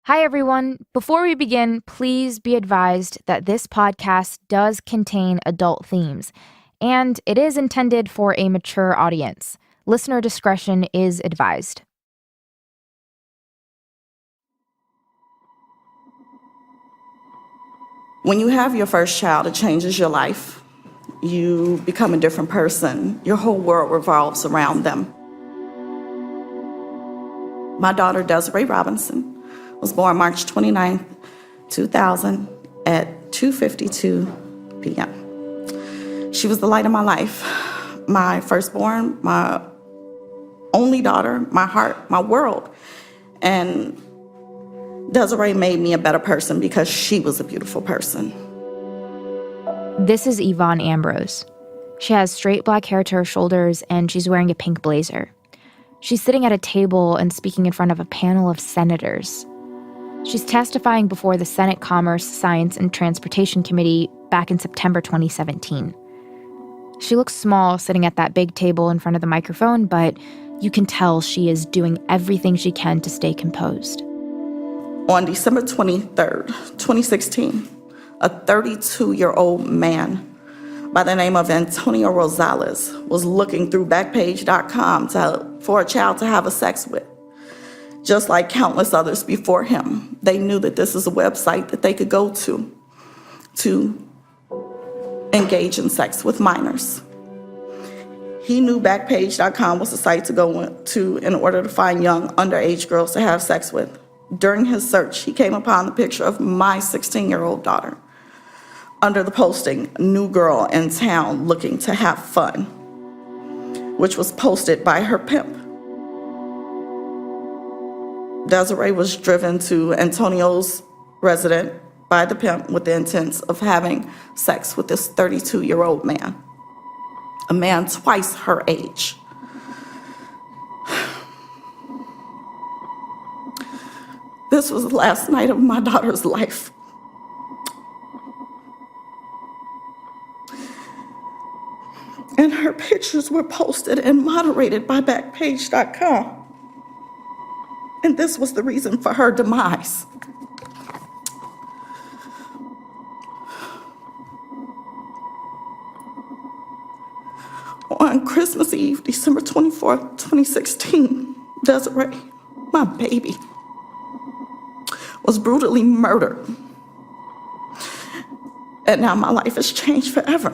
Hi, everyone. Before we begin, please be advised that this podcast does contain adult themes, and it is intended for a mature audience. Listener discretion is advised. When you have your first child, it changes your life. You become a different person. Your whole world revolves around them. My daughter, Desiree Robinson, was born March 29th, 2000 at 2:52 p.m. She was the light of my life, my firstborn, my only daughter, my heart, my world. And Desiree made me a better person because she was a beautiful person. This is Yvonne Ambrose. She has straight black hair to her shoulders, and she's wearing a pink blazer. She's sitting at a table and speaking in front of a panel of senators. She's testifying before the Senate Commerce, Science, and Transportation Committee back in September 2017. She looks small sitting at that big table in front of the microphone, but you can tell she is doing everything she can to stay composed. On December 23rd, 2016, a 32-year-old man by the name of Antonio Rosales was looking through Backpage.com for a child to have sex with. Just like countless others before him, they knew that this is a website that they could go to engage in sex with minors. He knew Backpage.com was a site to go to in order to find young underage girls to have sex with. During his search, he came upon the picture of my 16-year-old daughter under the posting, "New girl in town looking to have fun," which was posted by her pimp. Desiree was driven to Antonio's residence by the pimp with the intent of having sex with this 32-year-old man, a man twice her age. This was the last night of my daughter's life. And her pictures were posted and moderated by Backpage.com. And this was the reason for her demise. On Christmas Eve, December 24th, 2016, Desiree, my baby, was brutally murdered. And now my life has changed forever.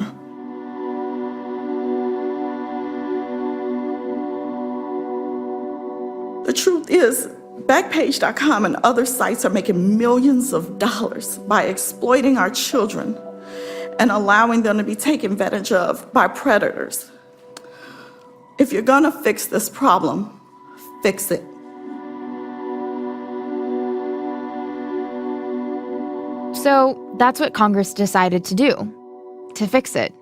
The truth is, Backpage.com and other sites are making millions of dollars by exploiting our children and allowing them to be taken advantage of by predators. If you're gonna fix this problem, fix it. So that's what Congress decided to do, to fix it.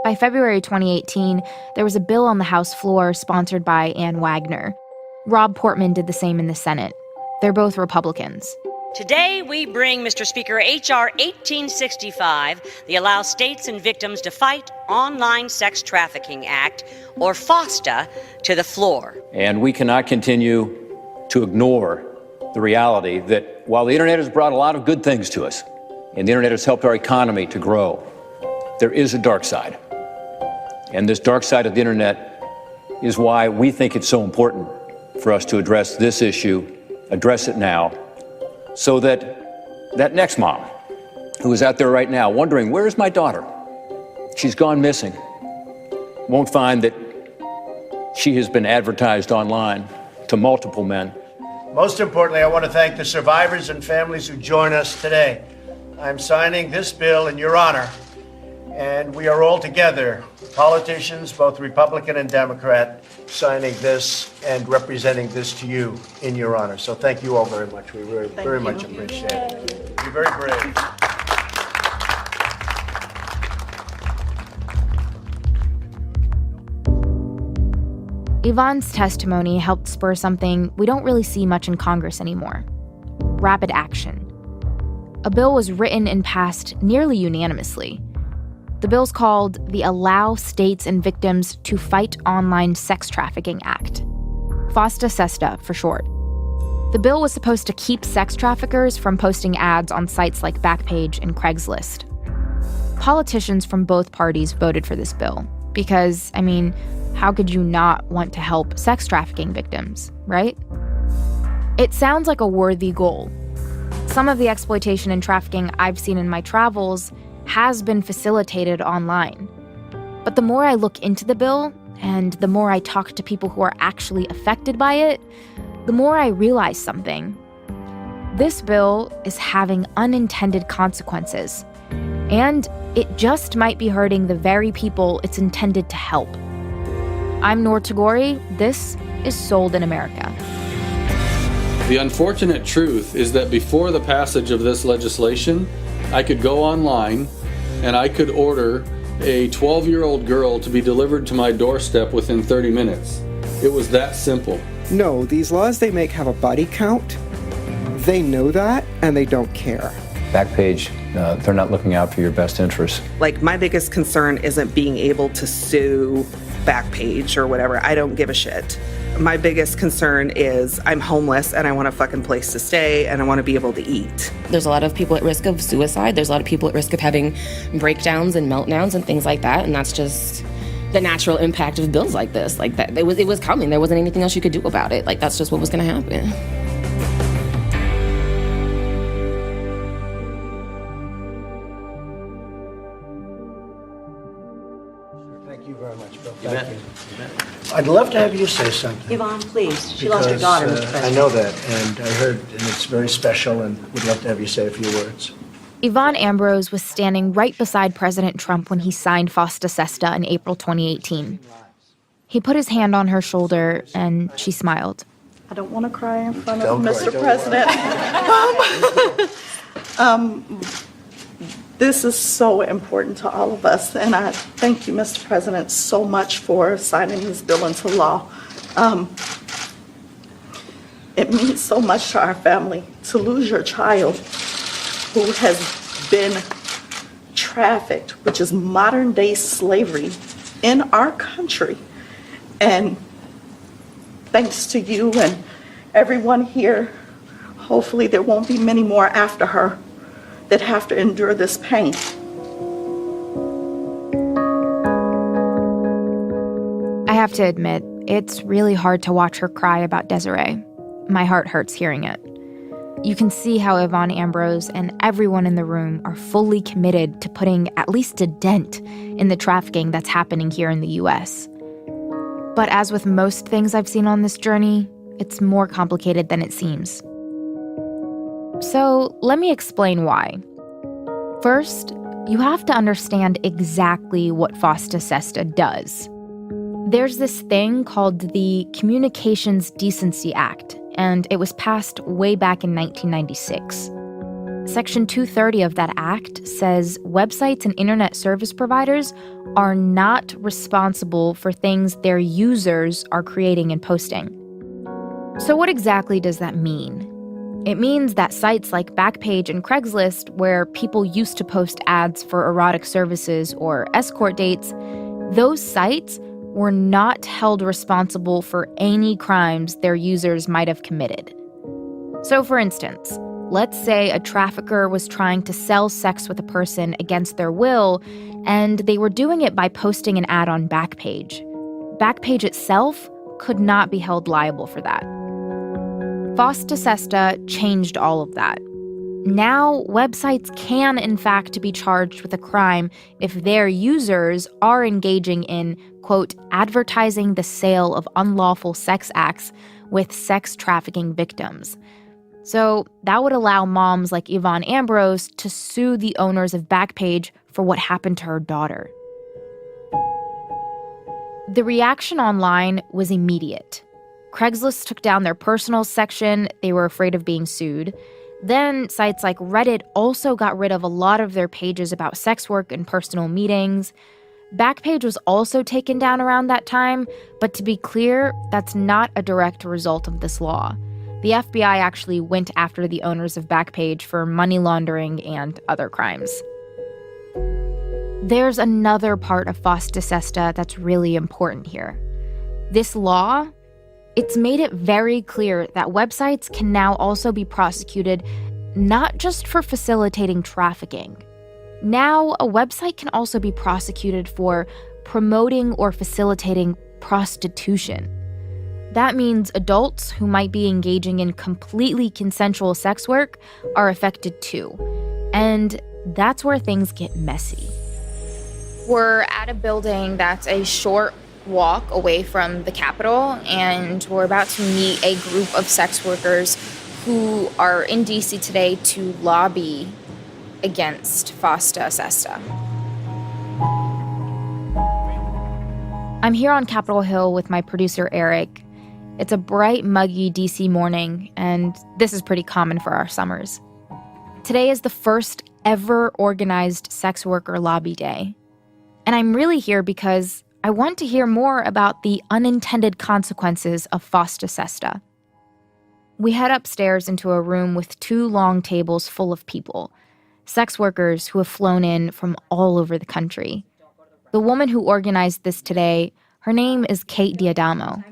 By February 2018, there was a bill on the House floor sponsored by Ann Wagner. Rob Portman did the same in the Senate. They're both Republicans. Today, we bring, Mr. Speaker, H.R. 1865, the Allow States and Victims to Fight Online Sex Trafficking Act, or FOSTA, to the floor. And we cannot continue to ignore the reality that while the internet has brought a lot of good things to us, and the internet has helped our economy to grow, there is a dark side. And this dark side of the internet is why we think it's so important for us to address this issue, address it now, so that that next mom who is out there right now wondering, where's my daughter? She's gone missing, won't find that she has been advertised online to multiple men. Most importantly, I want to thank the survivors and families who join us today. I'm signing this bill in your honor, and we are all together, politicians, both Republican and Democrat, signing this and representing this to you in your honor. So thank you all very much. We very much appreciate it. You're very brave. Yvonne's testimony helped spur something we don't really see much in Congress anymore: rapid action. A bill was written and passed nearly unanimously. The bill's called the Allow States and Victims to Fight Online Sex Trafficking Act, FOSTA-SESTA for short. The bill was supposed to keep sex traffickers from posting ads on sites like Backpage and Craigslist. Politicians from both parties voted for this bill because, how could you not want to help sex trafficking victims, right? It sounds like a worthy goal. Some of the exploitation and trafficking I've seen in my travels has been facilitated online. But the more I look into the bill, and the more I talk to people who are actually affected by it, the more I realize something. This bill is having unintended consequences, and it just might be hurting the very people it's intended to help. I'm Noor Tagouri. This is Sold in America. The unfortunate truth is that before the passage of this legislation, I could go online and I could order a 12-year-old girl to be delivered to my doorstep within 30 minutes. It was that simple. No, these laws they make have a body count. They know that, and they don't care. Backpage, they're not looking out for your best interests. My biggest concern isn't being able to sue Backpage or whatever. I don't give a shit. My biggest concern is I'm homeless and I want a fucking place to stay and I want to be able to eat. There's a lot of people at risk of suicide. There's a lot of people at risk of having breakdowns and meltdowns and things like that. And that's just the natural impact of bills like this. It was coming. There wasn't anything else you could do about it. That's just what was going to happen. Thank you very much, Bill. Thank you. I'd love to have you say something. Yvonne, please. She lost her daughter, Mr. President. I know that, and I heard, and it's very special, and would love to have you say a few words. Yvonne Ambrose was standing right beside President Trump when he signed FOSTA SESTA in April 2018. He put his hand on her shoulder, and she smiled. I don't want to cry in front of Mr. President. This is so important to all of us, and I thank you, Mr. President, so much for signing this bill into law. It means so much to our family to lose your child who has been trafficked, which is modern-day slavery in our country. And thanks to you and everyone here, hopefully there won't be many more after her that have to endure this pain. I have to admit, it's really hard to watch her cry about Desiree. My heart hurts hearing it. You can see how Yvonne Ambrose and everyone in the room are fully committed to putting at least a dent in the trafficking that's happening here in the U.S. But as with most things I've seen on this journey, it's more complicated than it seems. So let me explain why. First, you have to understand exactly what FOSTA SESTA does. There's this thing called the Communications Decency Act, and it was passed way back in 1996. Section 230 of that act says websites and internet service providers are not responsible for things their users are creating and posting. So what exactly does that mean? It means that sites like Backpage and Craigslist, where people used to post ads for erotic services or escort dates, those sites were not held responsible for any crimes their users might have committed. So for instance, let's say a trafficker was trying to sell sex with a person against their will, and they were doing it by posting an ad on Backpage. Backpage itself could not be held liable for that. FOSTA SESTA changed all of that. Now, websites can, in fact, be charged with a crime if their users are engaging in, quote, advertising the sale of unlawful sex acts with sex trafficking victims. So that would allow moms like Yvonne Ambrose to sue the owners of Backpage for what happened to her daughter. The reaction online was immediate. Craigslist took down their personal section. They were afraid of being sued. Then sites like Reddit also got rid of a lot of their pages about sex work and personal meetings. Backpage was also taken down around that time, but to be clear, that's not a direct result of this law. The FBI actually went after the owners of Backpage for money laundering and other crimes. There's another part of FOSTA SESTA that's really important here. This law, It's made it very clear that websites can now also be prosecuted not just for facilitating trafficking. Now, a website can also be prosecuted for promoting or facilitating prostitution. That means adults who might be engaging in completely consensual sex work are affected too. And that's where things get messy. We're at a building that's a short walk away from the Capitol, and we're about to meet a group of sex workers who are in DC today to lobby against FOSTA SESTA. I'm here on Capitol Hill with my producer, Eric. It's a bright, muggy DC morning, and this is pretty common for our summers. Today is the first ever organized sex worker lobby day. And I'm really here because I want to hear more about the unintended consequences of FOSTA SESTA. We head upstairs into a room with 2 long tables full of people, sex workers who have flown in from all over the country. The woman who organized this today, her name is Kate Diadamo,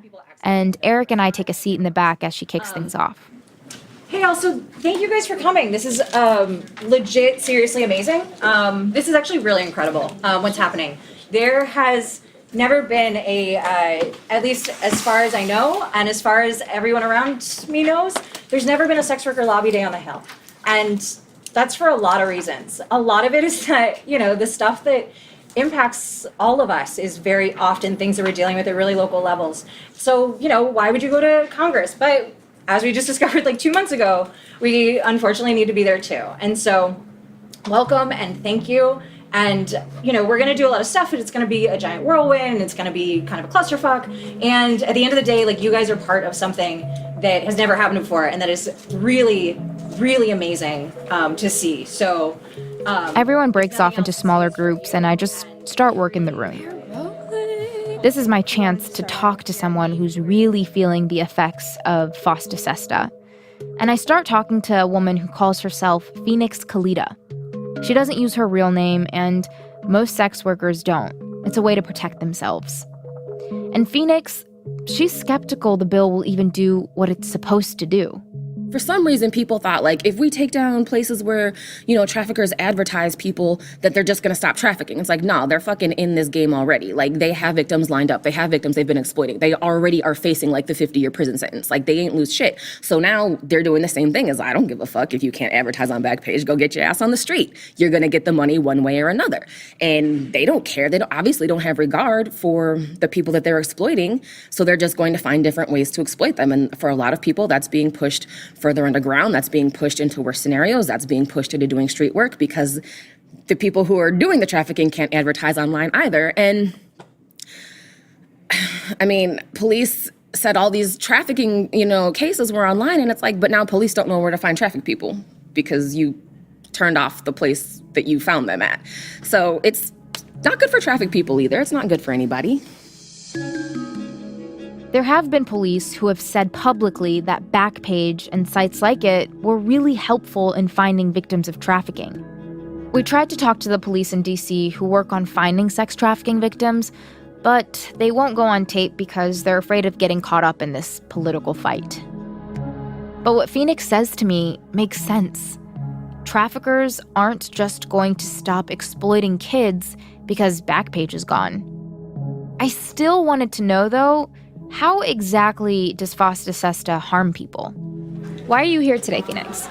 and Eric and I take a seat in the back as she kicks things off. Hey, also, thank you guys for coming. This is legit, seriously amazing. This is actually really incredible, what's happening. There has never been at least as far as I know, and as far as everyone around me knows, there's never been a sex worker lobby day on the Hill. And that's for a lot of reasons. A lot of it is that, the stuff that impacts all of us is very often things that we're dealing with at really local levels. So, why would you go to Congress? But as we just discovered 2 months ago, we unfortunately need to be there too. And so welcome and thank you. And, we're going to do a lot of stuff, and it's going to be a giant whirlwind, and it's going to be kind of a clusterfuck. And at the end of the day, you guys are part of something that has never happened before, and that is really, really amazing to see. So everyone breaks off into smaller groups, and I just start work in the room. This is my chance to talk to someone who's really feeling the effects of FOSTA SESTA. And I start talking to a woman who calls herself Phoenix Kalita. She doesn't use her real name, and most sex workers don't. It's a way to protect themselves. And Phoenix, she's skeptical the bill will even do what it's supposed to do. For some reason, people thought, if we take down places where, traffickers advertise people, that they're just going to stop trafficking. It's no, they're fucking in this game already. They have victims lined up. They have victims they've been exploiting. They already are facing, the 50-year prison sentence. They ain't lose shit. So now they're doing the same thing as, I don't give a fuck if you can't advertise on Backpage. Go get your ass on the street. You're going to get the money one way or another. And they don't care. They obviously don't have regard for the people that they're exploiting. So they're just going to find different ways to exploit them. And for a lot of people, that's being pushed further underground, that's being pushed into worse scenarios, that's being pushed into doing street work because the people who are doing the trafficking can't advertise online either. And police said all these trafficking, cases were online, and it's but now police don't know where to find trafficked people because you turned off the place that you found them at. So it's not good for trafficked people either. It's not good for anybody. There have been police who have said publicly that Backpage and sites like it were really helpful in finding victims of trafficking. We tried to talk to the police in DC who work on finding sex trafficking victims, but they won't go on tape because they're afraid of getting caught up in this political fight. But what Phoenix says to me makes sense. Traffickers aren't just going to stop exploiting kids because Backpage is gone. I still wanted to know, though, how exactly does FOSTA SESTA harm people? Why are you here today, Phoenix?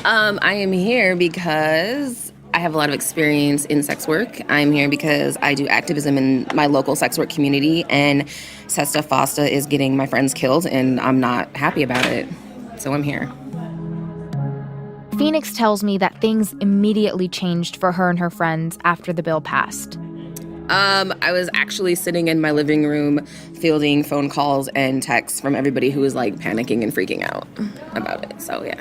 I am here because I have a lot of experience in sex work. I'm here because I do activism in my local sex work community, and SESTA FOSTA is getting my friends killed, and I'm not happy about it. So I'm here. Phoenix tells me that things immediately changed for her and her friends after the bill passed. I was actually sitting in my living room fielding phone calls and texts from everybody who was panicking and freaking out about it. So, yeah.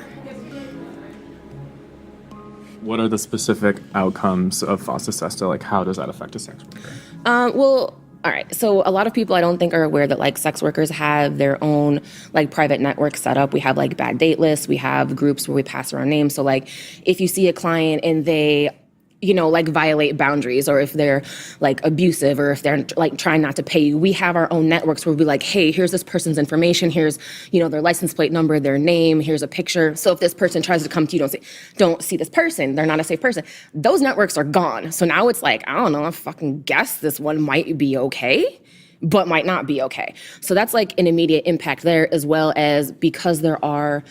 What are the specific outcomes of FOSTA SESTA? How does that affect a sex worker? All right. So a lot of people I don't think are aware that sex workers have their own private network set up. We have bad date lists. We have groups where we pass around names. So if you see a client and they like violate boundaries, or if they're like abusive, or if they're like trying not to pay you. We have our own networks where we're like, hey, here's this person's information. Here's, their license plate number, their name, here's a picture. So if this person tries to come to you, don't see this person, they're not a safe person. Those networks are gone. So now it's like, I don't know, I fucking guess this one might be okay, but might not be okay. So that's like an immediate impact there, as well as because there are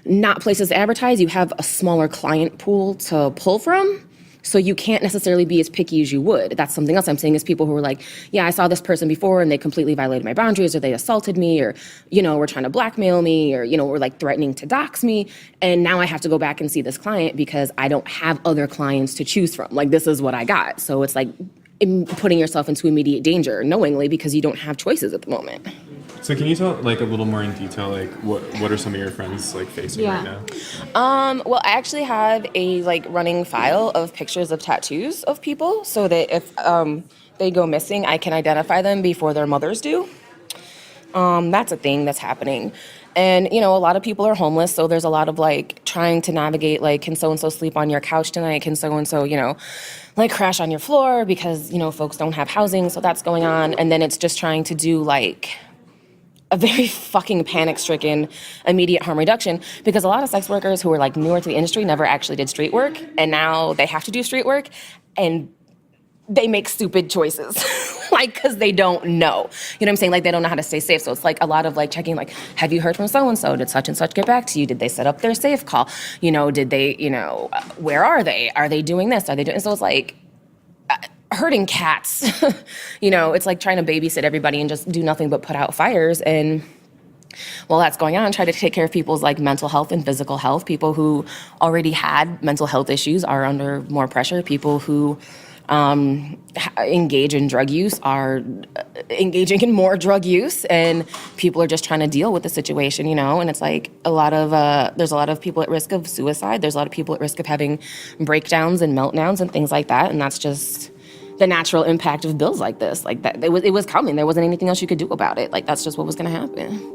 not places to advertise, you have a smaller client pool to pull from. So you can't necessarily be as picky as you would. That's something else I'm saying, is people who are like, yeah, I saw this person before and they completely violated my boundaries, or they assaulted me, or, were trying to blackmail me, or, were like threatening to dox me. And now I have to go back and see this client because I don't have other clients to choose from. Like, this is what I got. So it's like putting yourself into immediate danger knowingly because you don't have choices at the moment. So can you tell like a little more in detail, like what are some of your friends like facing right now? Well, I actually have a like running file of pictures of tattoos of people, so that if they go missing, I can identify them before their mothers do. That's a thing that's happening. And, a lot of people are homeless, so there's a lot of, like, trying to navigate, like, can so-and-so sleep on your couch tonight? Can so-and-so, like, crash on your floor? Because, folks don't have housing, so that's going on. And then it's just trying to do, like, a very fucking panic-stricken immediate harm reduction, because a lot of sex workers who are, like, newer to the industry never actually did street work, and now they have to do street work, and they make stupid choices, like, because they don't know. You know what I'm saying? Like, they don't know how to stay safe. So it's like a lot of like checking, like, have you heard from so-and-so? Did such and such get back to you? Did they set up their safe call? Did they, where are they? Are they doing this? Are they doing, so it's like herding cats. It's like trying to babysit everybody and just do nothing but put out fires. And while that's going on, try to take care of people's like mental health and physical health. People who already had mental health issues are under more pressure. People who engage in drug use are engaging in more drug use, and people are just trying to deal with the situation, and it's like there's a lot of people at risk of suicide. There's a lot of people at risk of having breakdowns and meltdowns and things like that, and that's just the natural impact of bills like this. Like, that it was coming. There wasn't anything else you could do about it. Like, that's just what was going to happen.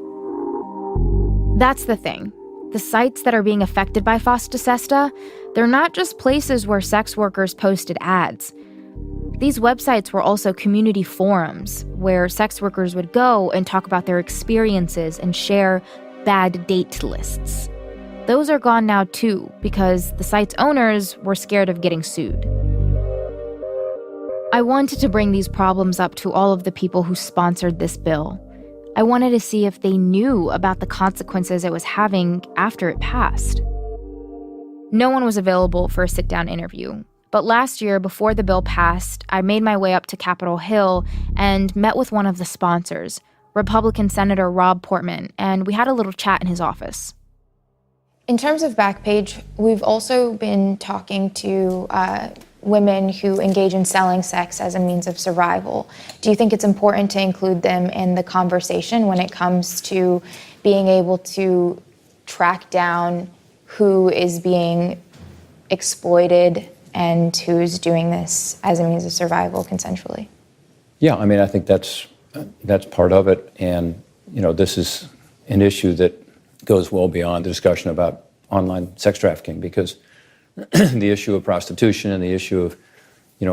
That's the thing. The sites that are being affected by FOSTA SESTA, they're not just places where sex workers posted ads. These websites were also community forums where sex workers would go and talk about their experiences and share bad date lists. Those are gone now too, because the site's owners were scared of getting sued. I wanted to bring these problems up to all of the people who sponsored this bill. I wanted to see if they knew about the consequences it was having after it passed. No one was available for a sit-down interview. But last year, before the bill passed, I made my way up to Capitol Hill and met with one of the sponsors, Republican Senator Rob Portman, and we had a little chat in his office. In terms of Backpage, we've also been talking to women who engage in selling sex as a means of survival. Do you think it's important to include them in the conversation when it comes to being able to track down who is being exploited and who's doing this as a means of survival consensually? Yeah, I mean, I think that's part of it. And, this is an issue that goes well beyond the discussion about online sex trafficking, because the issue of prostitution and the issue of,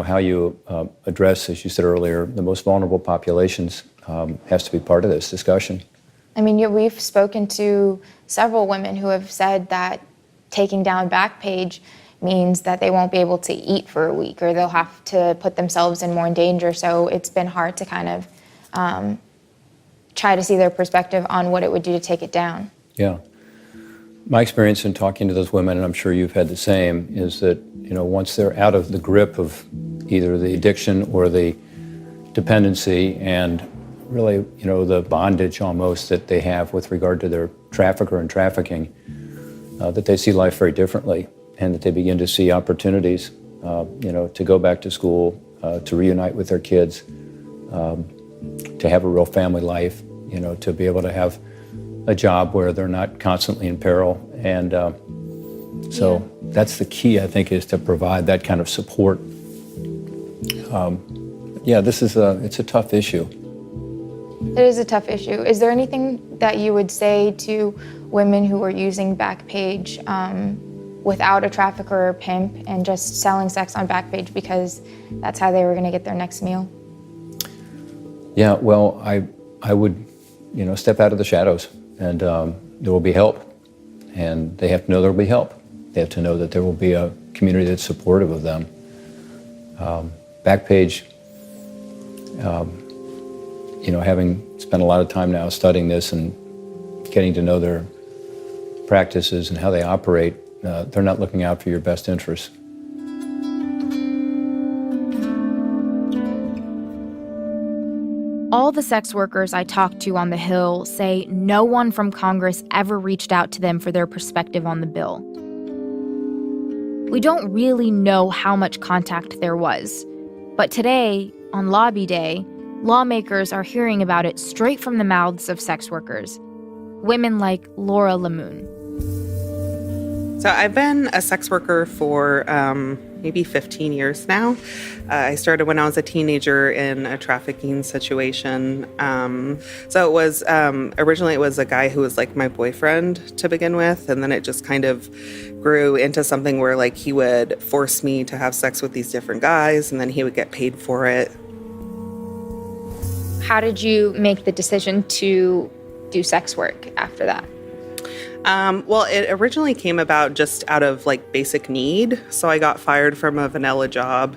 how you address, as you said earlier, the most vulnerable populations has to be part of this discussion. I mean, we've spoken to several women who have said that taking down Backpage means that they won't be able to eat for a week, or they'll have to put themselves in more danger. So it's been hard to kind of try to see their perspective on what it would do to take it down. Yeah. My experience in talking to those women, and I'm sure you've had the same, is that, once they're out of the grip of either the addiction or the dependency and really, the bondage almost that they have with regard to their trafficker and trafficking, that they see life very differently, and that they begin to see opportunities, to go back to school, to reunite with their kids, to have a real family life, to be able to have a job where they're not constantly in peril. And so that's the key, I think, is to provide that kind of support. It's a tough issue. It is a tough issue. Is there anything that you would say to women who are using Backpage without a trafficker or pimp and just selling sex on Backpage because that's how they were going to get their next meal? Yeah, well, I would, step out of the shadows, and there will be help. And they have to know there will be help. They have to know that there will be a community that's supportive of them. Backpage, having spent a lot of time now studying this and getting to know their practices and how they operate, they're not looking out for your best interests. All the sex workers I talked to on the Hill say no one from Congress ever reached out to them for their perspective on the bill. We don't really know how much contact there was, but today, on Lobby Day, lawmakers are hearing about it straight from the mouths of sex workers, women like Laura Lemoon. So I've been a sex worker for maybe 15 years now. I started when I was a teenager in a trafficking situation. So it was, originally it was a guy who was like my boyfriend to begin with, and then it just kind of grew into something where like he would force me to have sex with these different guys, and then he would get paid for it. How did you make the decision to do sex work after that? Well, it originally came about just out of like basic need. So I got fired from a vanilla job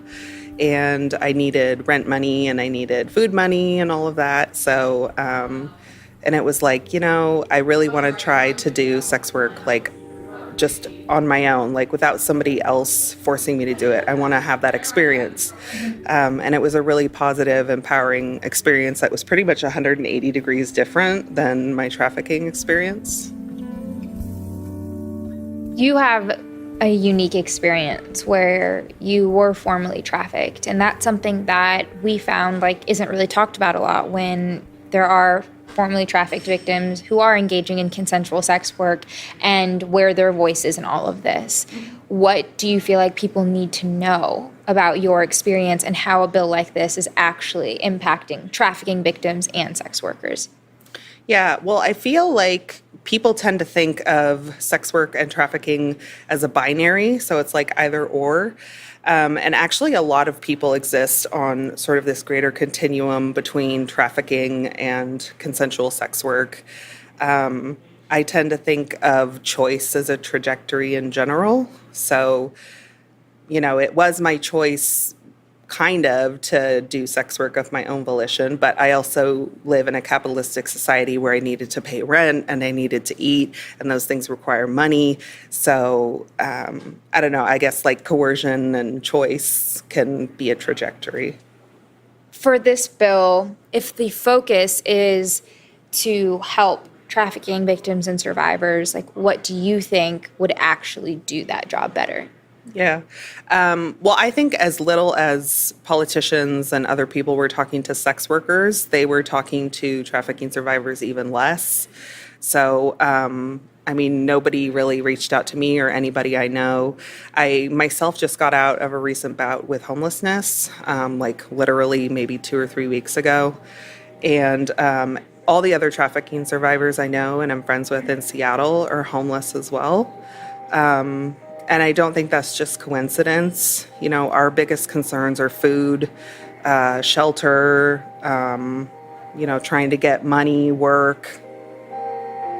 and I needed rent money and I needed food money and all of that. So, and it was like, I really want to try to do sex work like just on my own, like without somebody else forcing me to do it. I want to have that experience. And it was a really positive, empowering experience that was pretty much 180 degrees different than my trafficking experience. You have a unique experience where you were formerly trafficked, and that's something that we found like isn't really talked about a lot when there are formerly trafficked victims who are engaging in consensual sex work and where their voice is in all of this. What do you feel like people need to know about your experience and how a bill like this is actually impacting trafficking victims and sex workers? Yeah, well, I feel like people tend to think of sex work and trafficking as a binary, so it's like either or. And actually, a lot of people exist on sort of this greater continuum between trafficking and consensual sex work. I tend to think of choice as a trajectory in general. So, it was my choice kind of to do sex work of my own volition, but I also live in a capitalistic society where I needed to pay rent and I needed to eat, and those things require money. So I don't know, I guess like coercion and choice can be a trajectory. For this bill, if the focus is to help trafficking victims and survivors, like what do you think would actually do that job better? Yeah. Well, I think as little as politicians and other people were talking to sex workers, they were talking to trafficking survivors even less. So, nobody really reached out to me or anybody I know. I myself just got out of a recent bout with homelessness, like literally maybe 2 or 3 weeks ago. And all the other trafficking survivors I know and I'm friends with in Seattle are homeless as well. And I don't think that's just coincidence. Our biggest concerns are food, shelter, trying to get money, work.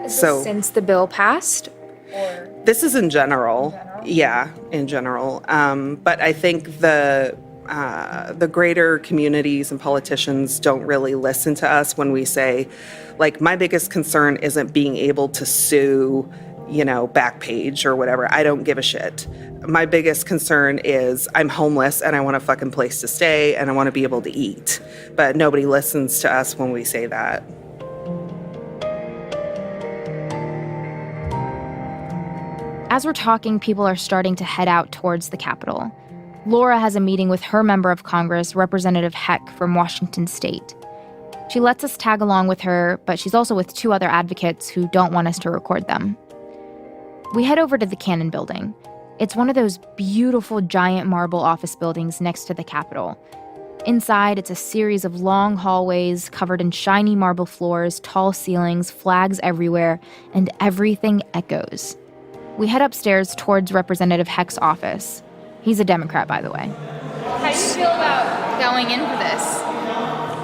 Is this since the bill passed? Or? This is in general. Yeah, in general. But I think the greater communities and politicians don't really listen to us when we say, like, my biggest concern isn't being able to sue Backpage or whatever. I don't give a shit. My biggest concern is I'm homeless and I want a fucking place to stay and I want to be able to eat. But nobody listens to us when we say that. As we're talking, people are starting to head out towards the Capitol. Laura has a meeting with her member of Congress, Representative Heck from Washington State. She lets us tag along with her, but she's also with 2 other advocates who don't want us to record them. We head over to the Cannon Building. It's one of those beautiful giant marble office buildings next to the Capitol. Inside, it's a series of long hallways covered in shiny marble floors, tall ceilings, flags everywhere, and everything echoes. We head upstairs towards Representative Heck's office. He's a Democrat, by the way. How do you feel about going in for this?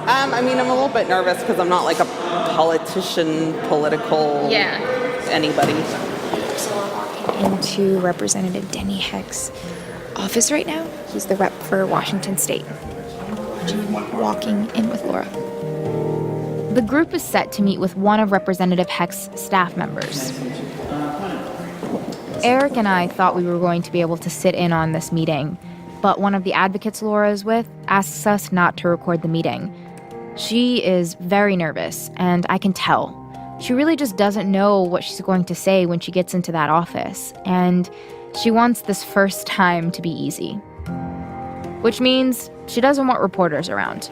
I mean, I'm a little bit nervous because I'm not like a political anybody. So we're walking into Representative Denny Heck's office right now. He's the rep for Washington State. Walking in with Laura. The group is set to meet with one of Representative Heck's staff members. Eric and I thought we were going to be able to sit in on this meeting, but one of the advocates Laura is with asks us not to record the meeting. She is very nervous, and I can tell. She really just doesn't know what she's going to say when she gets into that office, and she wants this first time to be easy. Which means she doesn't want reporters around.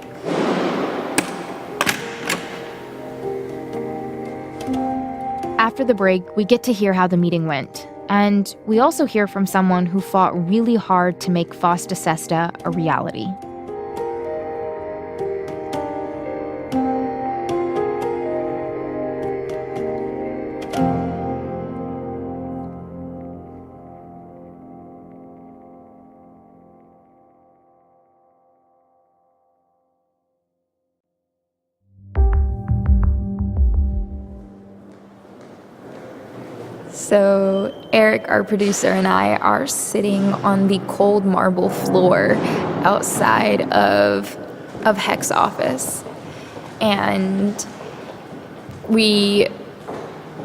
After the break, we get to hear how the meeting went, and we also hear from someone who fought really hard to make FOSTA SESTA a reality. So Eric, our producer, and I are sitting on the cold marble floor outside of Heck's office. And we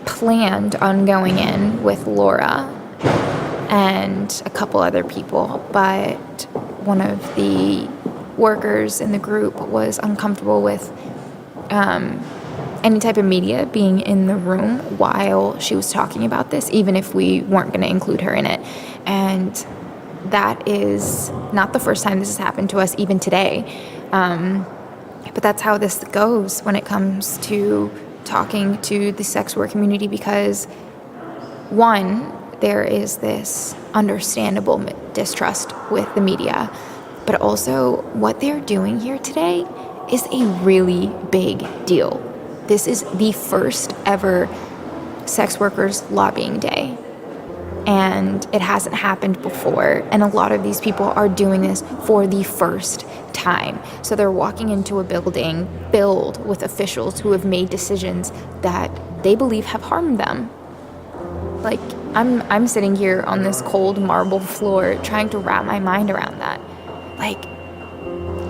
planned on going in with Laura and a couple other people, but one of the workers in the group was uncomfortable with any type of media being in the room while she was talking about this, even if we weren't going to include her in it. And that is not the first time this has happened to us, even today. But that's how this goes when it comes to talking to the sex work community, because one, there is this understandable distrust with the media, but also what they're doing here today is a really big deal. This is the first ever sex workers lobbying day, and it hasn't happened before, and a lot of these people are doing this for the first time. So they're walking into a building filled with officials who have made decisions that they believe have harmed them. Like, I'm sitting here on this cold marble floor trying to wrap my mind around that. Like,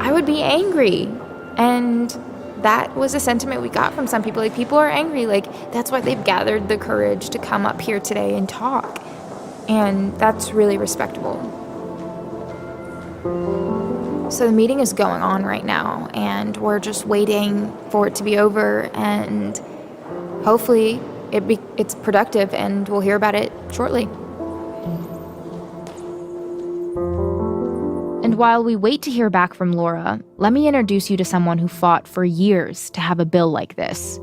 I would be angry, and that was a sentiment we got from some people. Like, people are angry. Like, that's why they've gathered the courage to come up here today and talk. And that's really respectable. So the meeting is going on right now, and we're just waiting for it to be over, and hopefully it's productive, and we'll hear about it shortly. And while we wait to hear back from Laura, let me introduce you to someone who fought for years to have a bill like this.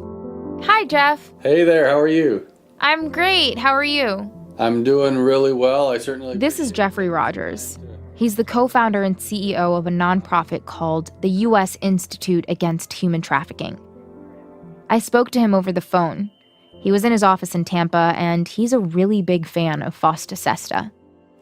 Hi, Jeff. Hey there, how are you? I'm great. How are you? I'm doing really well. This is Jeffrey Rogers. He's the co-founder and CEO of a nonprofit called the U.S. Institute Against Human Trafficking. I spoke to him over the phone. He was in his office in Tampa, and he's a really big fan of FOSTA SESTA.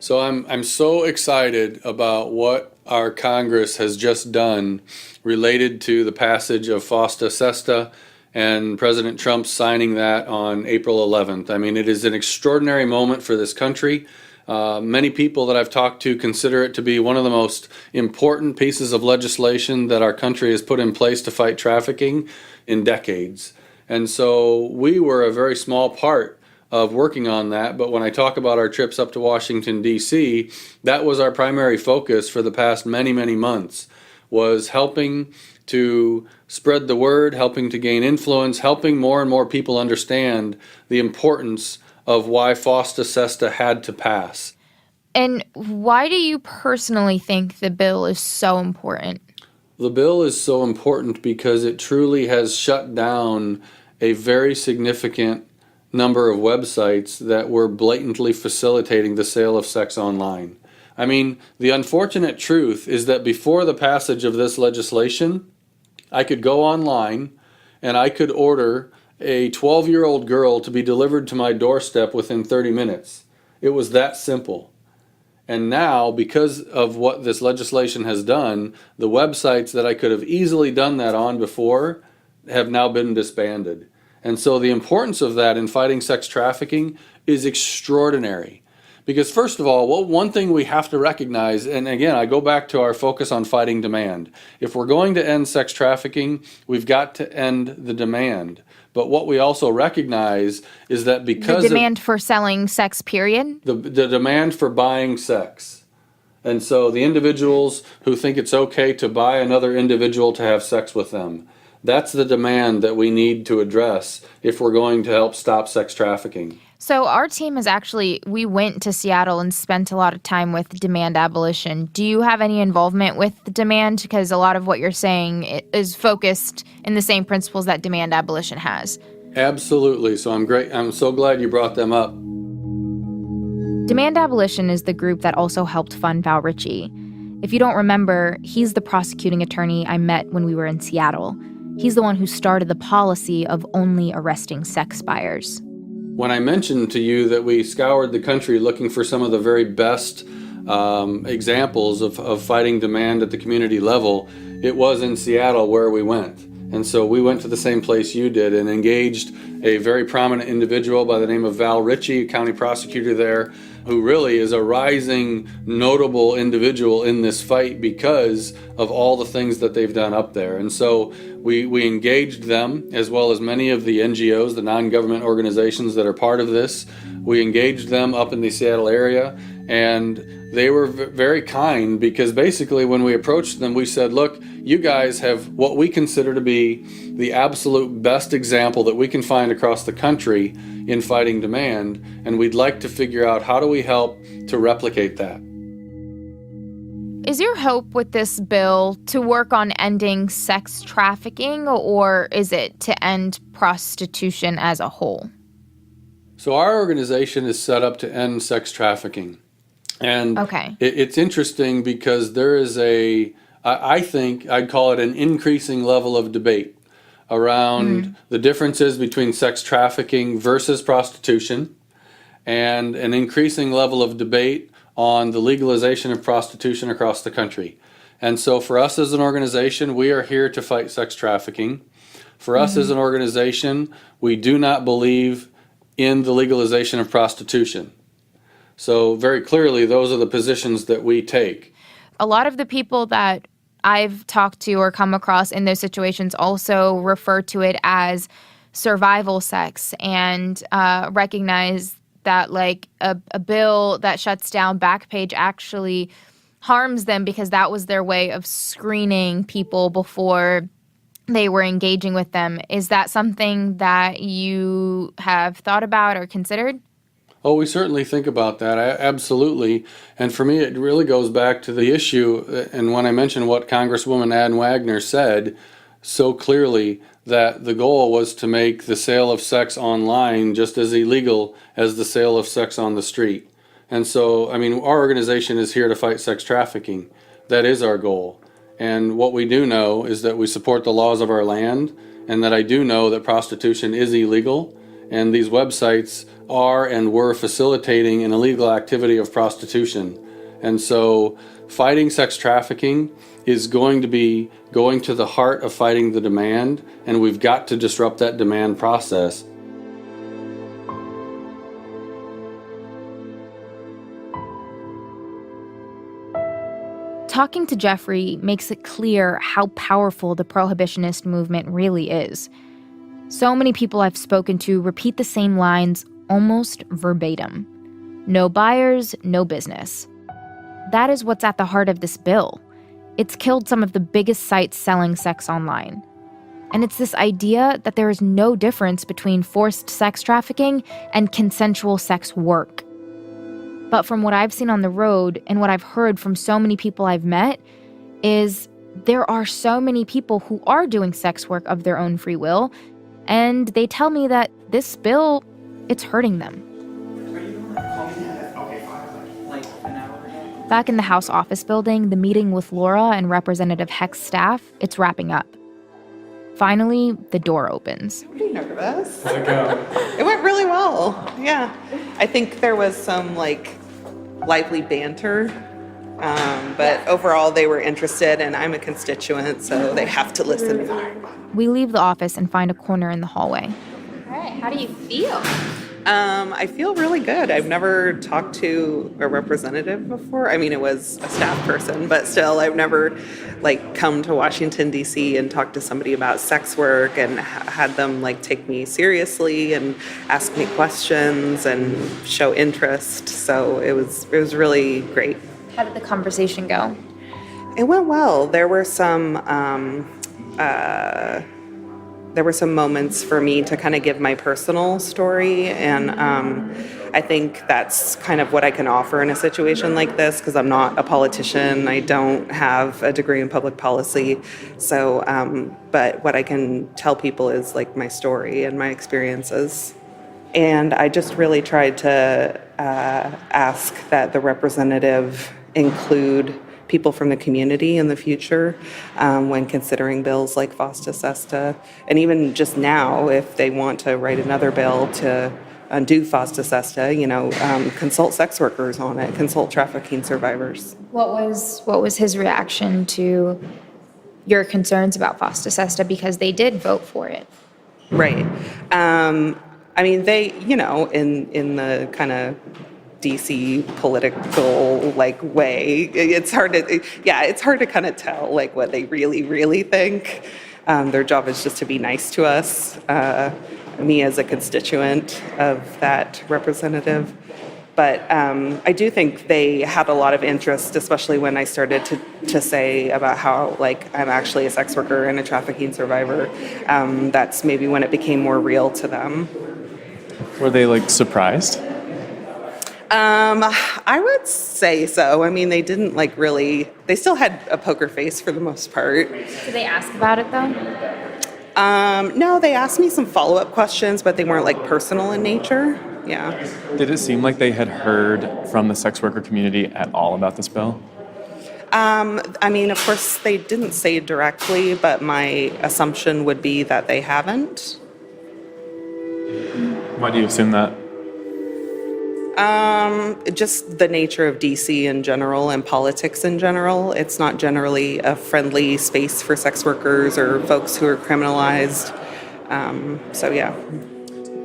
So I'm so excited about what our Congress has just done related to the passage of FOSTA SESTA and President Trump signing that on April 11th. I mean, it is an extraordinary moment for this country. Many people that I've talked to consider it to be one of the most important pieces of legislation that our country has put in place to fight trafficking in decades. And so we were a very small part of working on that, but when I talk about our trips up to Washington, D.C., that was our primary focus for the past many, many months, was helping to spread the word, helping to gain influence, helping more and more people understand the importance of why FOSTA SESTA had to pass. And why do you personally think the bill is so important? The bill is so important because it truly has shut down a very significant number of websites that were blatantly facilitating the sale of sex online. I mean, the unfortunate truth is that before the passage of this legislation, I could go online and I could order a 12-year-old girl to be delivered to my doorstep within 30 minutes. It was that simple. And now, because of what this legislation has done, the websites that I could have easily done that on before have now been disbanded. And so the importance of that in fighting sex trafficking is extraordinary. Because first of all, one thing we have to recognize, and again, I go back to our focus on fighting demand. If we're going to end sex trafficking, we've got to end the demand. But what we also recognize is that because the demand for selling sex, period? The demand for buying sex. And so the individuals who think it's okay to buy another individual to have sex with them, that's the demand that we need to address if we're going to help stop sex trafficking. So our team we went to Seattle and spent a lot of time with demand abolition. Do you have any involvement with the demand? Because a lot of what you're saying is focused in the same principles that demand abolition has. Absolutely. So I'm so glad you brought them up. Demand Abolition is the group that also helped fund Val Ritchie. If you don't remember, he's the prosecuting attorney I met when we were in Seattle. He's the one who started the policy of only arresting sex buyers. When I mentioned to you that we scoured the country looking for some of the very best examples of fighting demand at the community level, it was in Seattle where we went. And so we went to the same place you did and engaged a very prominent individual by the name of Val Ritchie, a county prosecutor there, who really is a rising, notable individual in this fight because of all the things that they've done up there. And so we engaged them, as well as many of the NGOs, the non-government organizations that are part of this. We engaged them up in the Seattle area, and they were very kind because basically when we approached them, we said, look, you guys have what we consider to be the absolute best example that we can find across the country in fighting demand, and we'd like to figure out how do we help to replicate that. Is your hope with this bill to work on ending sex trafficking, or is it to end prostitution as a whole? So our organization is set up to end sex trafficking. And okay. It's interesting because there is I think I'd call it an increasing level of debate around the differences between sex trafficking versus prostitution, and an increasing level of debate on the legalization of prostitution across the country. And so for us as an organization, we are here to fight sex trafficking. For us as an organization, we do not believe in the legalization of prostitution. So very clearly, those are the positions that we take. A lot of the people that I've talked to or come across in those situations also refer to it as survival sex and recognize that like a bill that shuts down Backpage actually harms them because that was their way of screening people before they were engaging with them. Is that something that you have thought about or considered? Oh, we certainly think about that. Absolutely. And for me, it really goes back to the issue. And when I mentioned what Congresswoman Ann Wagner said so clearly, that the goal was to make the sale of sex online just as illegal as the sale of sex on the street. And so, I mean, our organization is here to fight sex trafficking. That is our goal. And what we do know is that we support the laws of our land, and that I do know that prostitution is illegal, and these websites are and were facilitating an illegal activity of prostitution. And so fighting sex trafficking is going to be going to the heart of fighting the demand, and we've got to disrupt that demand process. Talking to Jeffrey makes it clear how powerful the prohibitionist movement really is. So many people I've spoken to repeat the same lines almost verbatim. No buyers, no business. That is what's at the heart of this bill. It's killed some of the biggest sites selling sex online. And it's this idea that there is no difference between forced sex trafficking and consensual sex work. But from what I've seen on the road and what I've heard from so many people I've met is there are so many people who are doing sex work of their own free will, and they tell me that this bill, it's hurting them. Back in the House office building, the meeting with Laura and Representative Heck's staff, it's wrapping up. Finally, the door opens. Pretty nervous. How'd it go? It went really well. Yeah. I think there was some lively banter. But overall, they were interested, and I'm a constituent, so they have to listen. We leave the office and find a corner in the hallway. All right, how do you feel? I feel really good. I've never talked to a representative before. I mean, it was a staff person, but still, I've never come to Washington, D.C. and talked to somebody about sex work and had them take me seriously and ask me questions and show interest. So it was really great. How did the conversation go? It went well. There were some moments for me to kind of give my personal story, and I think that's kind of what I can offer in a situation like this, because I'm not a politician. I don't have a degree in public policy. So, but what I can tell people is my story and my experiences. And I just really tried to ask that the representative include people from the community in the future when considering bills like FOSTA SESTA. And even just now, if they want to write another bill to undo FOSTA SESTA, consult sex workers on it, consult trafficking survivors. What was his reaction to your concerns about FOSTA SESTA, because they did vote for it? Right. I mean, they, in the kind of DC political way, it's hard to kind of tell what they really think. Their job is just to be nice to us, me as a constituent of that representative. But I do think they had a lot of interest, especially when I started to say about how I'm actually a sex worker and a trafficking survivor. That's maybe when it became more real to them. Were they surprised? I would say so. I mean, they didn't really, they still had a poker face for the most part. Did they ask about it though? No, they asked me some follow-up questions, but they weren't personal in nature. Yeah. Did it seem like they had heard from the sex worker community at all about this bill? I mean, of course, they didn't say directly, but my assumption would be that they haven't. Why do you assume that? Just the nature of DC in general and politics in general. It's not generally a friendly space for sex workers or folks who are criminalized. So yeah.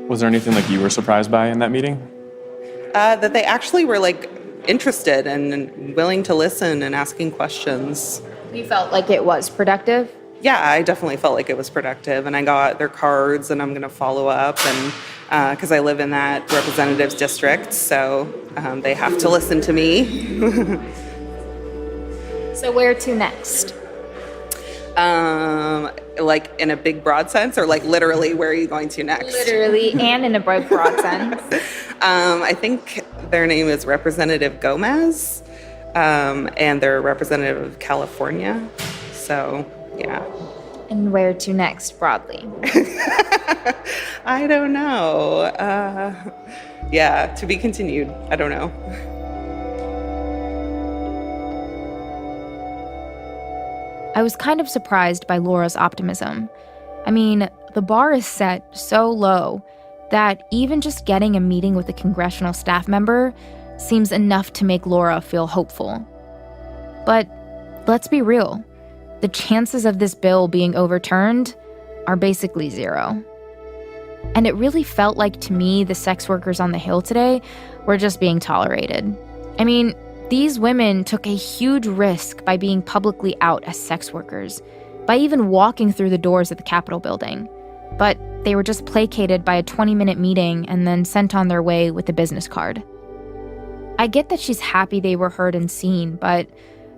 Was there anything you were surprised by in that meeting? That they actually were interested and willing to listen and asking questions. You felt like it was productive? Yeah, I definitely felt like it was productive, and I got their cards, and I'm going to follow up, and because I live in that representative's district, so they have to listen to me. So where to next? In a big broad sense, or literally, where are you going to next? Literally, and in a broad sense. I think their name is Representative Gomez, and they're representative of California. So, yeah. And where to next, broadly? I don't know. Yeah, to be continued. I don't know. I was kind of surprised by Laura's optimism. I mean, the bar is set so low that even just getting a meeting with a congressional staff member seems enough to make Laura feel hopeful. But let's be real. The chances of this bill being overturned are basically zero. And it really felt like to me the sex workers on the Hill today were just being tolerated. I mean, these women took a huge risk by being publicly out as sex workers, by even walking through the doors of the Capitol building. But they were just placated by a 20-minute meeting and then sent on their way with a business card. I get that she's happy they were heard and seen, but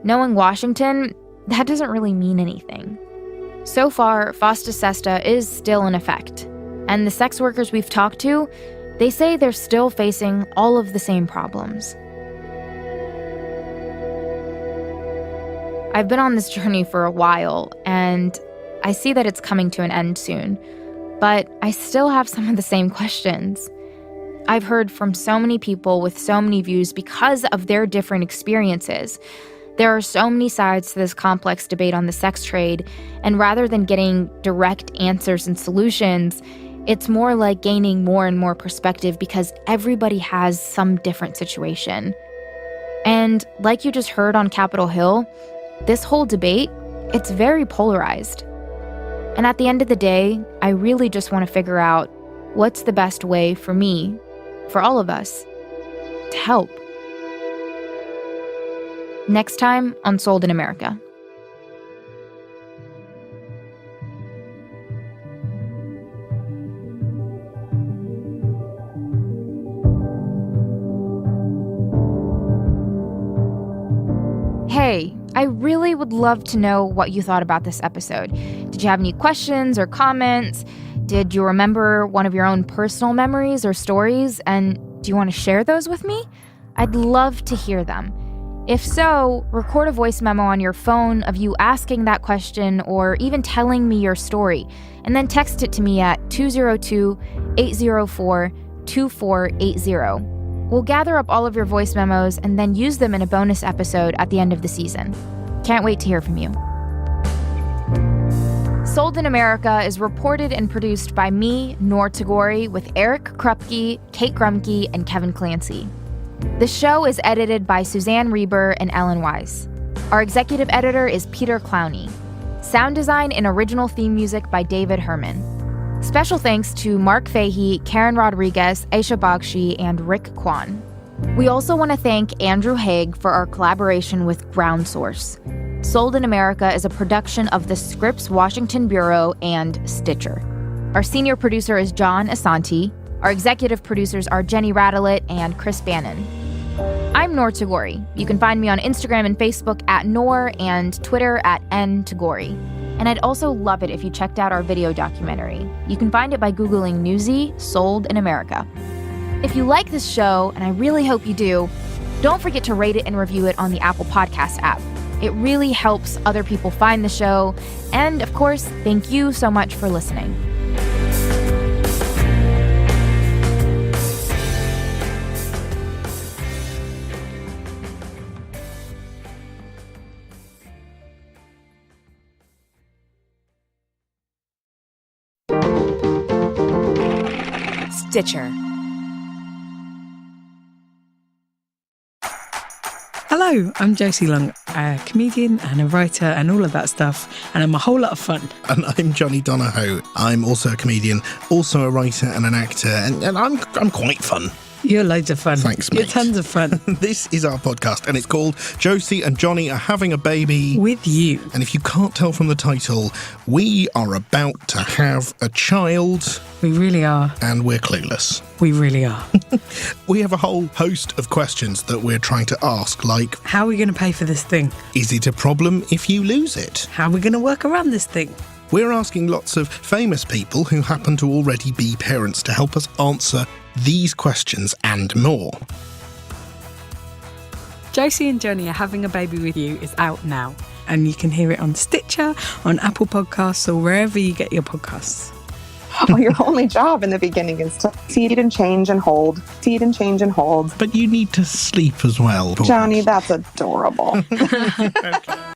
knowing Washington, that doesn't really mean anything. So far, FOSTA SESTA is still in effect, and the sex workers we've talked to, they say they're still facing all of the same problems. I've been on this journey for a while, and I see that it's coming to an end soon, but I still have some of the same questions. I've heard from so many people with so many views because of their different experiences There are so many sides to this complex debate on the sex trade, and rather than getting direct answers and solutions, it's more like gaining more and more perspective because everybody has some different situation. And like you just heard on Capitol Hill, this whole debate, it's very polarized. And at the end of the day, I really just want to figure out what's the best way for me, for all of us, to help. Next time on Sold in America. Hey, I really would love to know what you thought about this episode. Did you have any questions or comments? Did you remember one of your own personal memories or stories? And do you want to share those with me? I'd love to hear them. If so, record a voice memo on your phone of you asking that question or even telling me your story, and then text it to me at 202-804-2480. We'll gather up all of your voice memos and then use them in a bonus episode at the end of the season. Can't wait to hear from you. Sold in America is reported and produced by me, Noor Tagouri, with Eric Krupke, Kate Grumke, and Kevin Clancy. The show is edited by Suzanne Reber and Ellen Weiss. Our executive editor is Peter Clowney. Sound design and original theme music by David Herman. Special thanks to Mark Fahey, Karen Rodriguez, Aisha Bagshi, and Rick Kwan. We also want to thank Andrew Haig for our collaboration with Ground Source. Sold in America is a production of the Scripps Washington Bureau and Stitcher. Our senior producer is John Asanti. Our executive producers are Jenny Radelet and Chris Bannon. I'm Noor Tagouri. You can find me on Instagram and Facebook at Noor and Twitter at @ntagouri. And I'd also love it if you checked out our video documentary. You can find it by Googling Newsy Sold in America. If you like this show, and I really hope you do, don't forget to rate it and review it on the Apple Podcast app. It really helps other people find the show. And of course, thank you so much for listening. Stitcher. Hello, I'm Josie Long, a comedian and a writer and all of that stuff, and I'm a whole lot of fun. And I'm Johnny Donahoe. I'm also a comedian, also a writer and an actor, and I'm quite fun. You're loads of fun. Thanks, mate. You're tons of fun. This is our podcast, and it's called Josie and Johnny Are Having a Baby. With You. And if you can't tell from the title, we are about to have a child. We really are. And we're clueless. We really are. We have a whole host of questions that we're trying to ask, like... How are we going to pay for this thing? Is it a problem if you lose it? How are we going to work around this thing? We're asking lots of famous people who happen to already be parents to help us answer these questions and more. Josie and Johnny Are Having a Baby With You is out now, and you can hear it on Stitcher, on Apple Podcasts, or wherever you get your podcasts. Well, your only job in the beginning is to feed and change and hold. Feed and change and hold. But you need to sleep as well. Johnny, that's adorable. Okay.